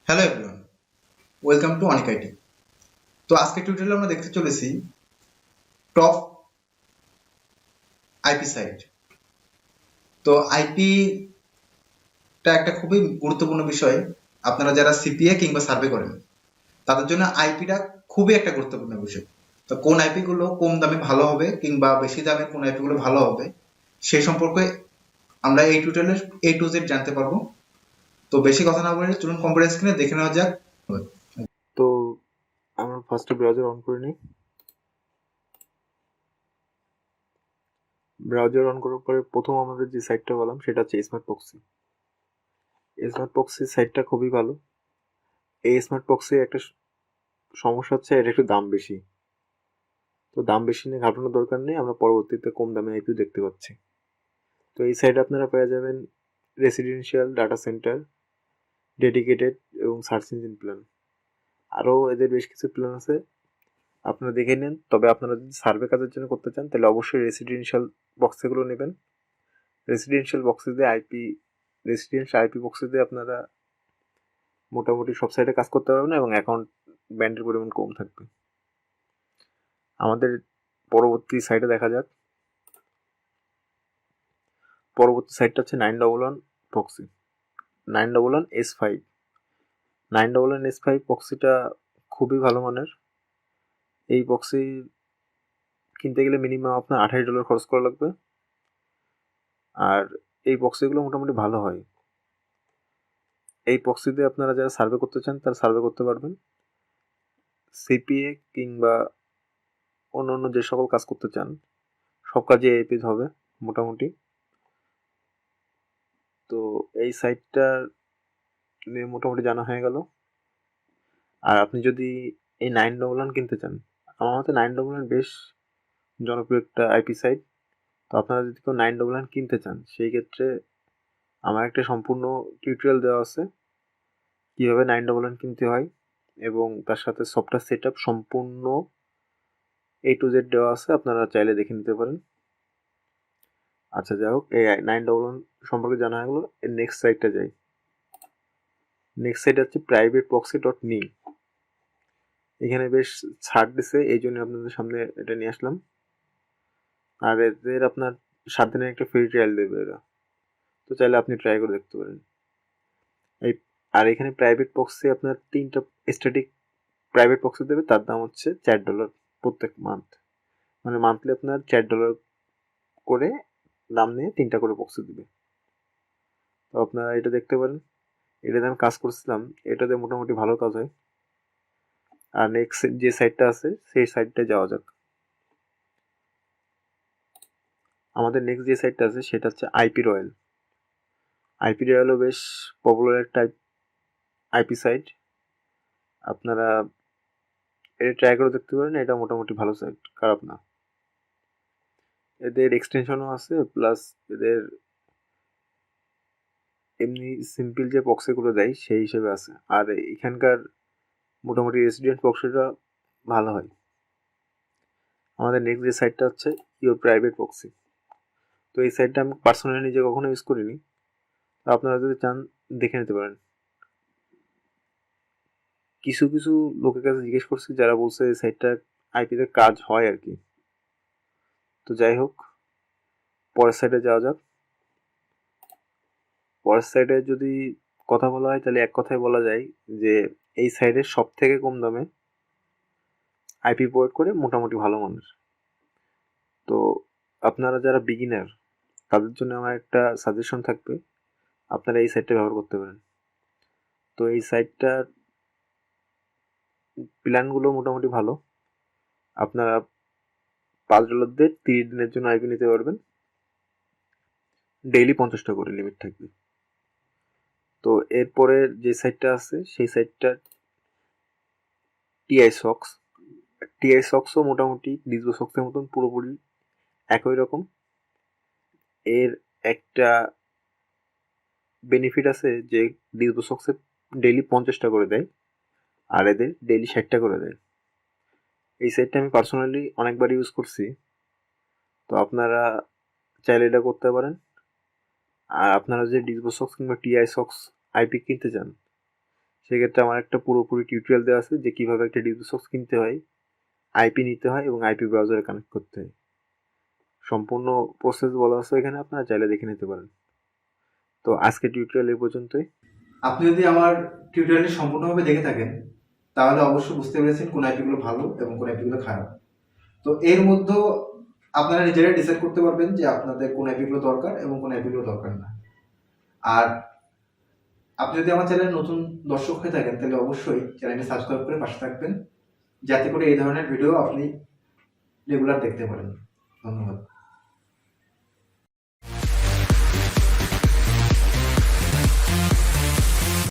Hello everyone, welcome to Anik IT. তো আজকে টিউটোরিয়ালে আমরা দেখতে চলেছি টপ আইপি সাইট। তো আইপিটা একটা খুবই গুরুত্বপূর্ণ বিষয়। আপনারা যারা সিপিএ কিংবা সার্ভে করেন তাদের জন্য আইপিটা খুবই একটা গুরুত্বপূর্ণ বিষয়। তো কোন আইপি গুলো কম দামে ভালো হবে কিংবা বেশি দামে কোন আইপি গুলো ভালো হবে সেই সম্পর্কে আমরা এই টিউটোরিয়ালে A to Z জানতে পারবো। তো বেশি কথা না বলে চলুন কম্পিউটার স্ক্রিনে দেখে নেওয়া যাক। তো আমরা ফার্স্টে ব্রাউজার অন করে নিই। ব্রাউজার অন করার পরে প্রথম আমাদের যে সাইটটা বললাম সেটা হচ্ছে স্মার্ট প্রক্সি। স্মার্ট প্রক্সি সাইটটা খুবই ভালো। এই স্মার্ট প্রক্সি একটা সমস্যা হচ্ছে এটা একটু দাম বেশি। তো দাম বেশি নিয়ে ঘাটানোর দরকার নেই, আমরা পরবর্তীতে কম দামে আইপিও দেখতে পাচ্ছি। তো এই সাইটে আপনারা পেয়ে যাবেন রেসিডেন্সিয়াল, ডাটা সেন্টার, ডেডিকেটেড এবং সার্চ ইঞ্জিন প্ল্যান। আরও এদের বেশ কিছু প্ল্যান আছে, আপনারা দেখে নিন। তবে আপনারা যদি সার্ভে কাজের জন্য করতে চান তাহলে অবশ্যই রেসিডেন্সিয়াল বক্সগুলো নেবেন। রেসিডেন্সিয়াল বক্সে দিয়ে রেসিডেন্সিয়াল আইপি বক্সে দিয়ে আপনারা মোটামুটি সব সাইটে কাজ করতে পারবেন এবং অ্যাকাউন্ট ব্যান্ডের পরিমাণ কম থাকবে। আমাদের পরবর্তী সাইটে দেখা যাক। পরবর্তী সাইটটা হচ্ছে 911 প্রক্সি, 911S5। 911S5 প্রক্সিটা খুবই ভালো মানের। এই প্রক্সি কিনতে গেলে মিনিমাম আপনার $28 খরচ করা লাগবে। আর এই প্রক্সিগুলো মোটামুটি ভালো হয়। এই প্রক্সি দিয়ে আপনারা যারা সার্ভে করতে চান তারা সার্ভে করতে পারবেন। সিপিএ কিংবা অন্য যে সকল কাজ করতে চান সব কাজে এই পেজ হবে মোটামুটি। তো এই সাইটটা নিয়ে মোটামুটি জানা হয়ে গেল। আর আপনি যদি এই 911 কিনতে চান, আমার মতে 911 বেশ জনপ্রিয় একটা আইপি সাইট। তো আপনারা যদি কেউ 911 কিনতে চান সেই ক্ষেত্রে আমার একটা সম্পূর্ণ টিউটোরিয়াল দেওয়া আছে কীভাবে 911 কিনতে হয়, এবং তার সাথে সফটওয়্যার সেট আপ সম্পূর্ণ A to Z দেওয়া আছে, আপনারা চাইলে দেখে নিতে পারেন। আচ্ছা, যাই হোক, এই 911 সম্পর্কে জানা হয়ে গেলো। এর নেক্সট সাইটটা যাই। নেক্সট সাইট হচ্ছে privateproxy.me। এখানে বেশ ছাড় দিছে, এই জন্য আপনাদের সামনে এটা নিয়ে আসলাম। আর এদের আপনার 7 দিনের একটা ফ্রি ট্রায়াল দেবে এরা, তো চাইলে আপনি ট্রাই করে দেখতে পারেন। এই আর এখানে প্রাইভেট প্রক্সি আপনার 3টা স্ট্যাটিক প্রাইভেট প্রক্সি দেবে, তার দাম হচ্ছে $4 প্রত্যেক মান্থ। মানে মান্থলি আপনার $4 করে দাম নিয়ে 3টা করে প্রক্সি দিবে। তো আপনারা এটা দেখতে পারেন। এটাতে আমি কাজ করছিলাম, এটাতে মোটামুটি ভালো কাজ হয়। আর নেক্সট যে সাইটটা আছে সেই সাইটটায় যাওয়া যাক। আমাদের নেক্সট যে সাইটটা আছে সেটা হচ্ছে আইপি রয়্যাল। আইপি রয়্যালও বেশ পপুলার একটা আইপি সাইট, আপনারা এটা ট্রাই করে দেখতে পারেন। এটা মোটামুটি ভালো সাইট, খারাপ না। এদের এক্সটেনশনও আছে, প্লাস এদের এমনি সিম্পল যে প্রক্সিগুলো দেয় সেই হিসেবে আছে। আর এখানকার মোটামুটি রেসিডেন্ট প্রক্সিটা ভালো হয়। আমাদের নেক্সট যে সাইটটা হচ্ছে ইওর প্রাইভেট প্রক্সি। তো এই সাইটটা আমি পার্সোনালি নিজে কখনো ইউজ করিনি, আপনারা যদি চান দেখে নিতে পারেন। কিছু কিছু লোকের কাছে জিজ্ঞেস করছি যারা বলছে এই সাইটটা আইপিতে কাজ হয় আর কি। তো যাই হোক, পরের সাইডে যাওয়া যাক। পরের সাইডে যদি কথা বলা হয় তাহলে এক কথায় বলা যায় যে এই সাইডের সব থেকে কম দামে আইপি প্রোভাইড করে, মোটামুটি ভালো মানের। তো আপনারা যারা বিগিনার তাদের জন্য আমার একটা সাজেশন থাকবে, আপনারা এই সাইটটা ব্যবহার করতে পারেন। তো এই সাইটটার প্ল্যানগুলো মোটামুটি ভালো। আপনারা $5 দিয়ে 30 দিনের জন্য আইপি নিতে পারবেন। ডেইলি 50টা করে লিমিট থাকবে। তো এরপরে যে সাইটটা আছে সেই সাইটটা টিআই সক্স। টিআই সক্সও মোটামুটি ডিজবুসক্সের মতন পুরোপুরি একই রকম। এর একটা বেনিফিট আছে যে ডিজবুসক্সে ডেইলি 50টা করে দেয়, আর এদের ডেইলি 60টা করে দেয়। এই সাইটটা আমি পার্সোনালি অনেকবার ইউজ করছি, তো আপনারা চাইলে এটা করতে পারেন। আর আপনারা যে ডিজবুসক্স কিংবা টিআই সক্স আইপি কিনতে চান সেক্ষেত্রে আমার একটা পুরোপুরি টিউটোরিয়াল দেওয়া আছে যে কিভাবে একটা ডিভিসক্স কিনতে হয়, আইপি নিতে হয় এবং আইপি ব্রাউজারে কানেক্ট করতে হয়। সম্পূর্ণ প্রসেস বলা আছে এখানে, আপনারা চাইলে দেখে নিতে পারেন। তো আজকে টিউটোরিয়াল এই পর্যন্তই। আপনি যদি আমার টিউটোরিয়ালটি সম্পূর্ণভাবে দেখে থাকেন তাহলে অবশ্যই বুঝতে পেরেছেন কোন আইপিগুলো ভালো এবং কোন আইপিগুলো খারাপ। তো এর মধ্যেও আপনারা নিজেরাই ডিসাইড করতে পারবেন যে আপনাদের কোন আইপিগুলো দরকার এবং কোন আইপিগুলো দরকার না। আর আপনি যদি আমার চ্যানেলে নতুন দর্শক হয়ে থাকেন তাহলে অবশ্যই চ্যানেলটি সাবস্ক্রাইব করে পাশে থাকবেন, যাতে করে এই ধরনের ভিডিও আপনি রেগুলার দেখতে পারেন। ধন্যবাদ।